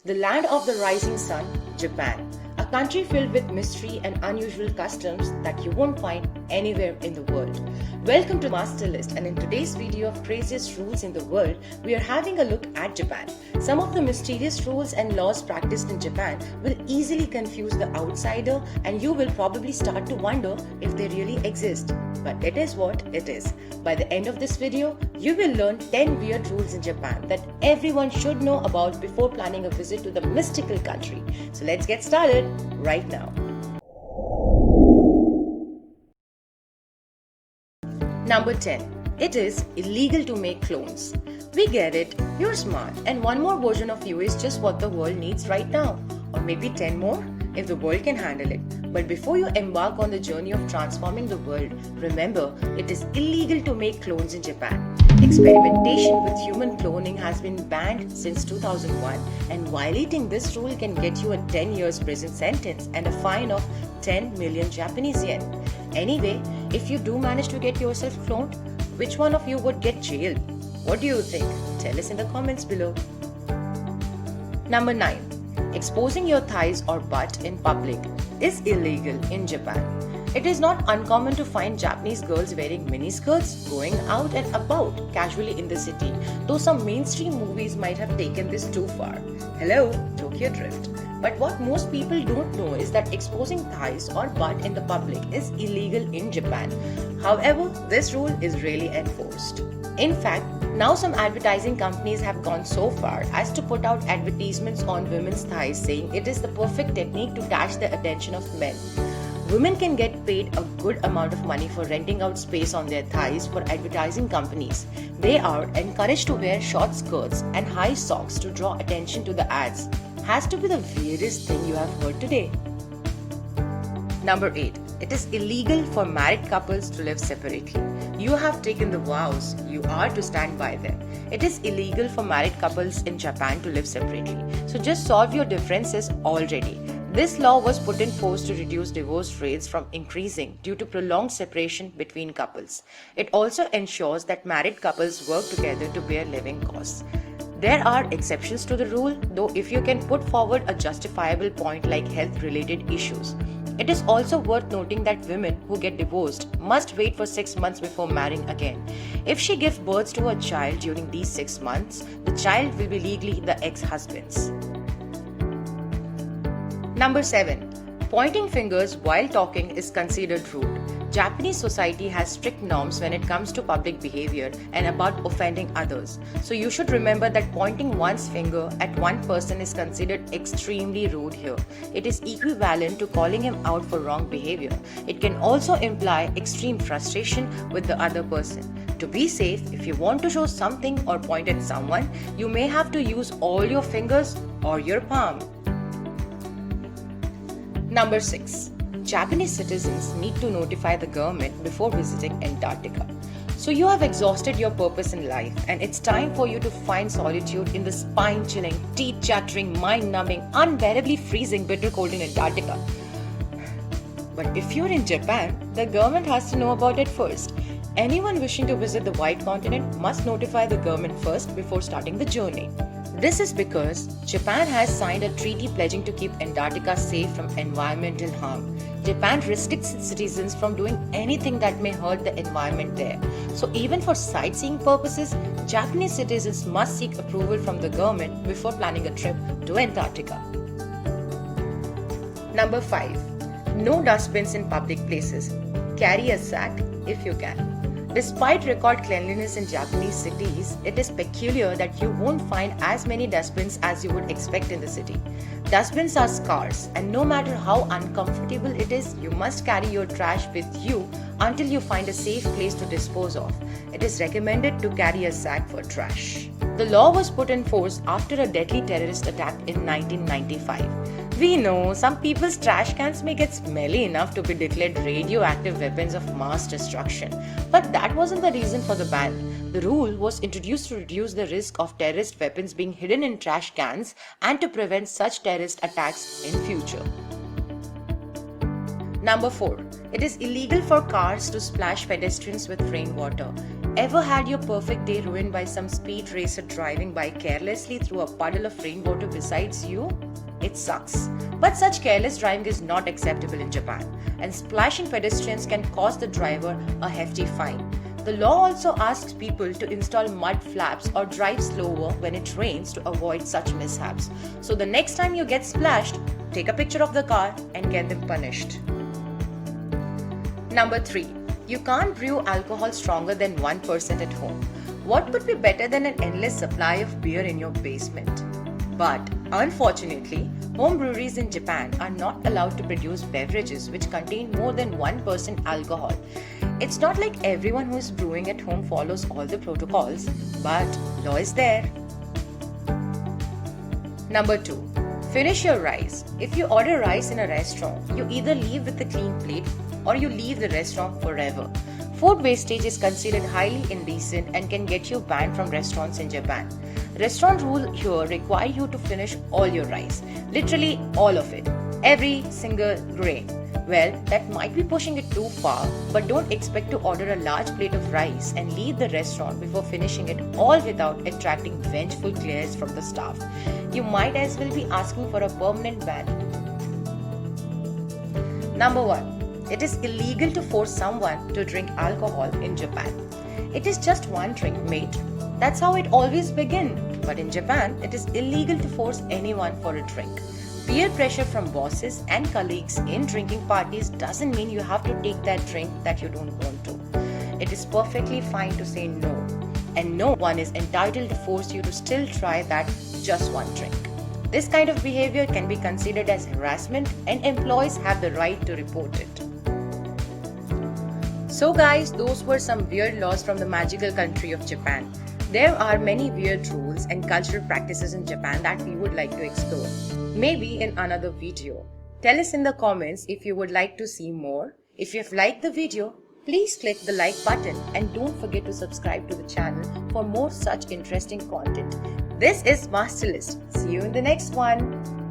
The land of the rising sun, Japan. A country filled with mystery and unusual customs that you won't find anywhere in the world. Welcome to Masterlist, and in today's video of craziest rules in the world, we are having a look at Japan. Some of the mysterious rules and laws practiced in Japan will easily confuse the outsider, and you will probably start to wonder if they really exist. But it is what it is. By the end of this video, you will learn 10 weird rules in Japan that everyone should know about before planning a visit to the mystical country. So let's get started right now. Number 10. It is illegal to make clones. We get it, you're smart, and one more version of you is just what the world needs right now. Or maybe 10 more, if the world can handle it. But before you embark on the journey of transforming the world, remember, it is illegal to make clones in Japan. Experimentation with human cloning has been banned since 2001, and violating this rule can get you a 10 years prison sentence and a fine of 10 million Japanese yen. Anyway, if you do manage to get yourself cloned, which one of you would get jailed? What do you think? Tell us in the comments below. Number 9. Exposing your thighs or butt in public is illegal in Japan. It is not uncommon to find Japanese girls wearing miniskirts going out and about casually in the city, though some mainstream movies might have taken this too far. Hello, Tokyo Drift. But what most people don't know is that exposing thighs or butt in the public is illegal in Japan. However, this rule is rarely enforced. In fact, now some advertising companies have gone so far as to put out advertisements on women's thighs saying it is the perfect technique to catch the attention of men. Women can get paid a good amount of money for renting out space on their thighs for advertising companies. They are encouraged to wear short skirts and high socks to draw attention to the ads. Has to be the weirdest thing you have heard today. Number 8. It is illegal for married couples to live separately. You have taken the vows, you are to stand by them. It is illegal for married couples in Japan to live separately. So just solve your differences already. This law was put in force to reduce divorce rates from increasing due to prolonged separation between couples. It also ensures that married couples work together to bear living costs. There are exceptions to the rule, though, if you can put forward a justifiable point like health-related issues. It is also worth noting that women who get divorced must wait for 6 months before marrying again. If she gives birth to a child during these 6 months, the child will be legally the ex-husband's. Number 7. Pointing fingers while talking is considered rude. Japanese society has strict norms when it comes to public behavior and about offending others. So you should remember that pointing one's finger at one person is considered extremely rude here. It is equivalent to calling him out for wrong behavior. It can also imply extreme frustration with the other person. To be safe, if you want to show something or point at someone, you may have to use all your fingers or your palm. Number 6. Japanese citizens need to notify the government before visiting Antarctica. So you have exhausted your purpose in life, and it's time for you to find solitude in the spine-chilling, teeth-chattering, mind-numbing, unbearably freezing bitter cold in Antarctica. But if you're in Japan, the government has to know about it first. Anyone wishing to visit the white continent must notify the government first before starting the journey. This is because Japan has signed a treaty pledging to keep Antarctica safe from environmental harm. Japan restricts its citizens from doing anything that may hurt the environment there. So even for sightseeing purposes, Japanese citizens must seek approval from the government before planning a trip to Antarctica. Number 5. No dustbins in public places. Carry a sack if you can. Despite record cleanliness in Japanese cities, it is peculiar that you won't find as many dustbins as you would expect in the city. Dustbins are scarce, and no matter how uncomfortable it is, you must carry your trash with you until you find a safe place to dispose of. It is recommended to carry a sack for trash. The law was put in force after a deadly terrorist attack in 1995. We know some people's trash cans may get smelly enough to be declared radioactive weapons of mass destruction, but that wasn't the reason for the ban. The rule was introduced to reduce the risk of terrorist weapons being hidden in trash cans and to prevent such terrorist attacks in future. Number 4. It is illegal for cars to splash pedestrians with rainwater. Ever had your perfect day ruined by some speed racer driving by carelessly through a puddle of rainwater besides you? It sucks. But such careless driving is not acceptable in Japan, and splashing pedestrians can cost the driver a hefty fine. The law also asks people to install mud flaps or drive slower when it rains to avoid such mishaps. So the next time you get splashed, take a picture of the car and get them punished. Number 3. You can't brew alcohol stronger than 1% at home. What could be better than an endless supply of beer in your basement? But unfortunately, home breweries in Japan are not allowed to produce beverages which contain more than 1% alcohol. It's not like everyone who is brewing at home follows all the protocols, but law is there. Number 2. Finish your rice. If you order rice in a restaurant, you either leave with a clean plate or you leave the restaurant forever. Food wastage is considered highly indecent and can get you banned from restaurants in Japan. Restaurant rules here require you to finish all your rice, literally all of it, every single grain. Well, that might be pushing it too far, but don't expect to order a large plate of rice and leave the restaurant before finishing it all without attracting vengeful glares from the staff. You might as well be asking for a permanent ban. Number 1. It is illegal to force someone to drink alcohol in Japan. It is just one drink, mate. That's how it always began. But in Japan, it is illegal to force anyone for a drink. Peer pressure from bosses and colleagues in drinking parties doesn't mean you have to take that drink that you don't want to. It is perfectly fine to say no. And no one is entitled to force you to still try that just one drink. This kind of behavior can be considered as harassment and employees have the right to report it. So guys, those were some weird laws from the magical country of Japan. There are many weird rules and cultural practices in Japan that we would like to explore. Maybe in another video. Tell us in the comments if you would like to see more. If you have liked the video, please click the like button and don't forget to subscribe to the channel for more such interesting content. This is Masterlist. See you in the next one.